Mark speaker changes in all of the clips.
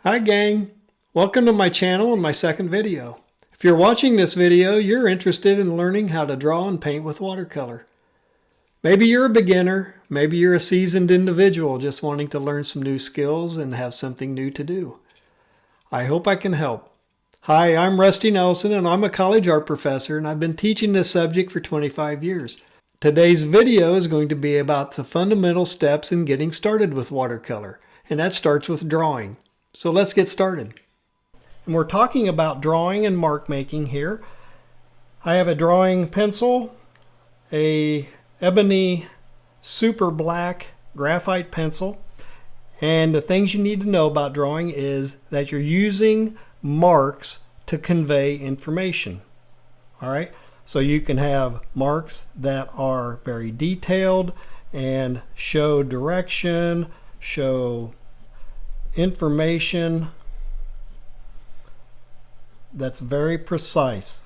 Speaker 1: Hi gang, welcome to my channel and my second video. If you're watching this video, you're interested in learning how to draw and paint with watercolor. Maybe you're a beginner, maybe you're a seasoned individual just wanting to learn some new skills and have something new to do. I hope I can help. Hi, I'm Rusty Nelson and I'm a college art professor and I've been teaching this subject for 25 years. Today's video is going to be about the fundamental steps in getting started with watercolor, and that starts with drawing. So let's get started. And we're talking about drawing and mark making here. I have a drawing pencil, a ebony super black graphite pencil, and the things you need to know about drawing is that you're using marks to convey information. All right, so you can have marks that are very detailed and show direction, show information that's very precise,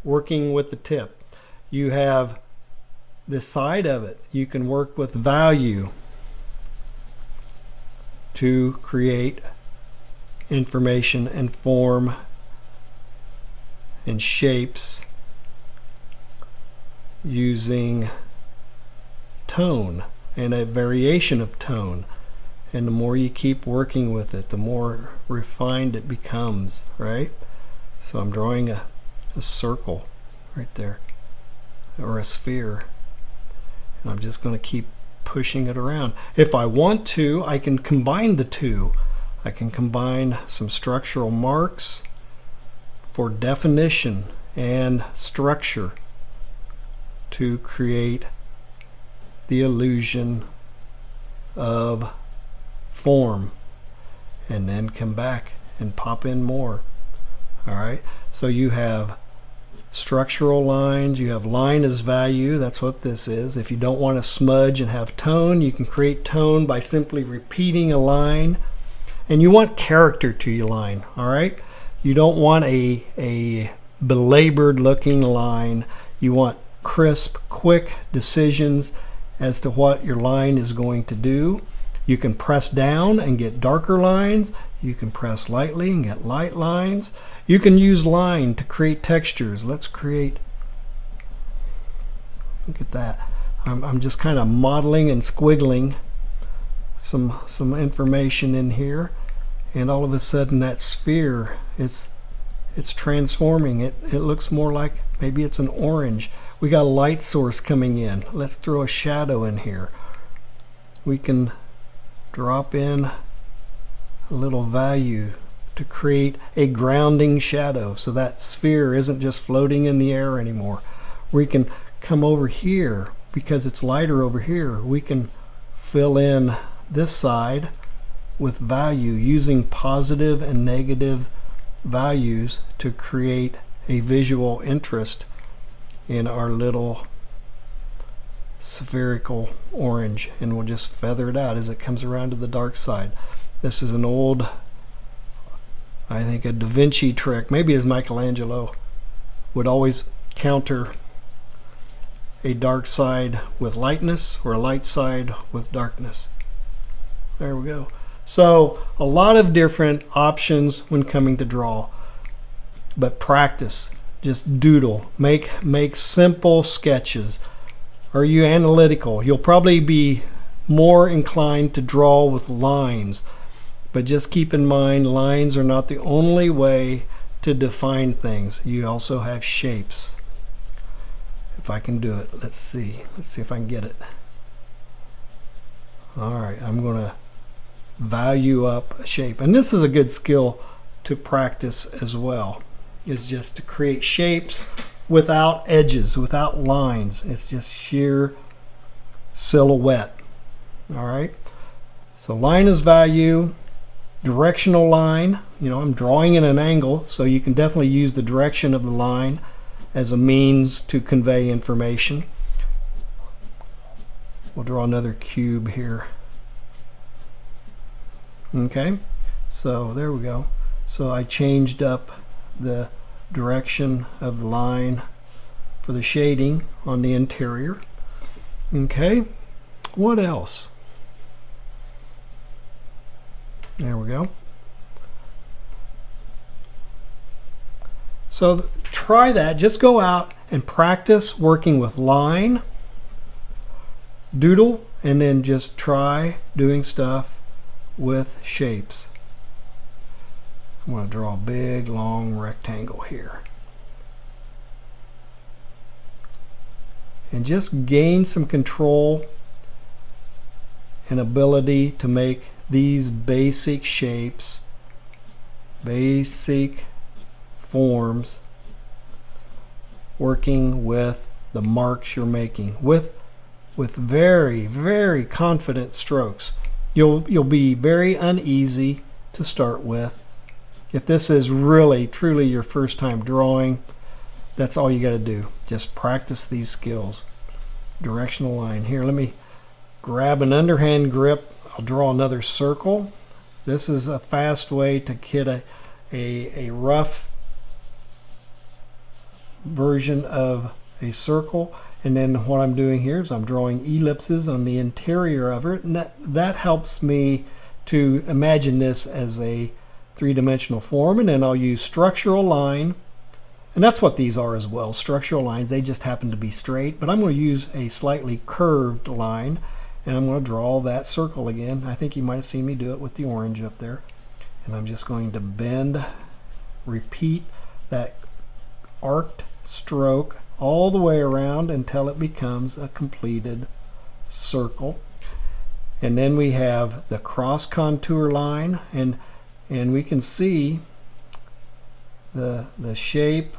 Speaker 1: working with the tip. You have this side of it. You can work with value to create information and form and shapes using tone and a variation of tone. And the more you keep working with it, the more refined it becomes, right? So I'm drawing a circle right there, or a sphere. And I'm just going to keep pushing it around. If I want to, I can combine the two. I can combine some structural marks for definition and structure to create the illusion of form, and then come back and pop in more. All right, so you have structural lines, you have line as value. That's what this is. If you don't want to smudge and have tone, you can create tone by simply repeating a line. And you want character to your line. All right, you don't want a belabored looking line. You want crisp, quick decisions as to what your line is going to do. You can press down and get darker lines. You can press lightly and get light lines. You can use line to create textures. Let's create, look at that. I'm just kind of modeling and squiggling some information in here, and all of a sudden that sphere, it's transforming. It looks more like maybe it's an orange. We got a light source coming in. Let's throw a shadow in here. We can drop in a little value to create a grounding shadow, so that sphere isn't just floating in the air anymore. We can come over here because it's lighter over here. We can fill in this side with value using positive and negative values to create a visual interest in our little spherical orange, and we'll just feather it out as it comes around to the dark side. This is an old, I think, a Da Vinci trick. Maybe as Michelangelo would always counter a dark side with lightness or a light side with darkness. There we go. So a lot of different options when coming to draw, but practice. Just doodle, make simple sketches. Are you analytical? You'll probably be more inclined to draw with lines, but just keep in mind, lines are not the only way to define things. You also have shapes. If I can do it, let's see if I can get it. All right, I'm going to value up a shape, and this is a good skill to practice as well, is just to create shapes without edges, without lines. It's just sheer silhouette. All right, so line is value, directional line. You know, I'm drawing in an angle, so you can definitely use the direction of the line as a means to convey information. We'll draw another cube here. Okay, so there we go. So I changed up the direction of the line for the shading on the interior. Okay, what else? There we go. So try that. Just go out and practice working with line, doodle, and then just try doing stuff with shapes. I'm going to draw a big long rectangle here. And just gain some control and ability to make these basic shapes, basic forms, working with the marks you're making with very, very confident strokes. You'll be very uneasy to start with. If this is really truly your first time drawing, that's all you got to do. Just practice these skills. Directional line. Here, let me grab an underhand grip. I'll draw another circle. This is a fast way to get a rough version of a circle. And then what I'm doing here is I'm drawing ellipses on the interior of it, and that helps me to imagine this as a three-dimensional form. And then I'll use structural line, and that's what these are as well, structural lines. They just happen to be straight, but I'm going to use a slightly curved line, and I'm going to draw that circle again. I think you might have seen me do it with the orange up there. And I'm just going to bend, repeat that arced stroke all the way around until it becomes a completed circle. And then we have the cross contour line, and we can see the shape.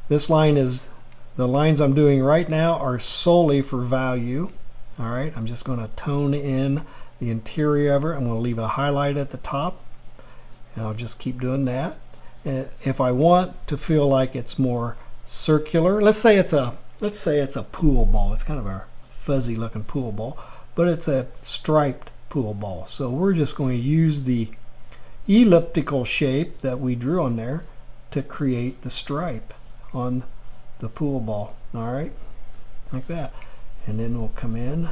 Speaker 1: This line is, the lines I'm doing right now are solely for value. All right, I'm just going to tone in the interior of it. I'm going to leave a highlight at the top, and I'll just keep doing that. And if I want to feel like it's more circular, let's say it's a pool ball. It's kind of a fuzzy looking pool ball, but it's a striped pool ball. So we're just going to use the elliptical shape that we drew on there to create the stripe on the pool ball. All right, like that. And then we'll come in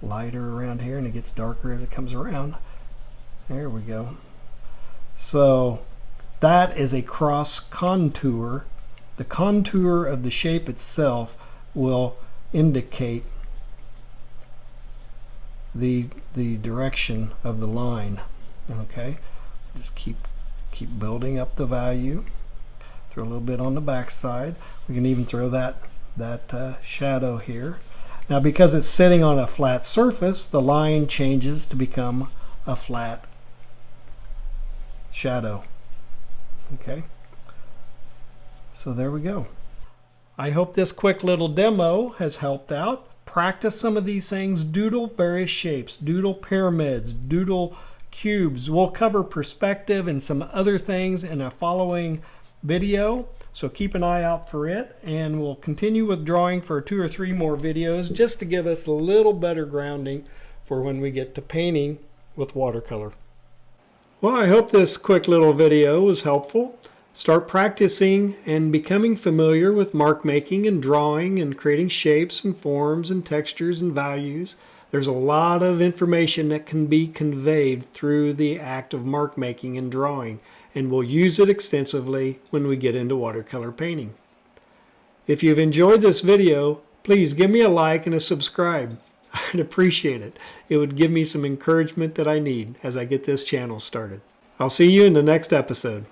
Speaker 1: lighter around here, and it gets darker as it comes around. There we go. So that is a cross contour. The contour of the shape itself will indicate the direction of the line. Okay, just keep building up the value. Throw a little bit on the back side. We can even throw that shadow here. Now, because it's sitting on a flat surface, the line changes to become a flat shadow. Okay, so there we go. I hope this quick little demo has helped out. Practice some of these things. Doodle various shapes, doodle pyramids, doodle cubes. We'll cover perspective and some other things in a following video, so keep an eye out for it, and we'll continue with drawing for 2 or 3 more videos just to give us a little better grounding for when we get to painting with watercolor. Well, I hope this quick little video was helpful. Start practicing and becoming familiar with mark making and drawing and creating shapes and forms and textures and values. There's a lot of information that can be conveyed through the act of mark making and drawing, and we'll use it extensively when we get into watercolor painting. If you've enjoyed this video, please give me a like and a subscribe. I'd appreciate it. It would give me some encouragement that I need as I get this channel started. I'll see you in the next episode.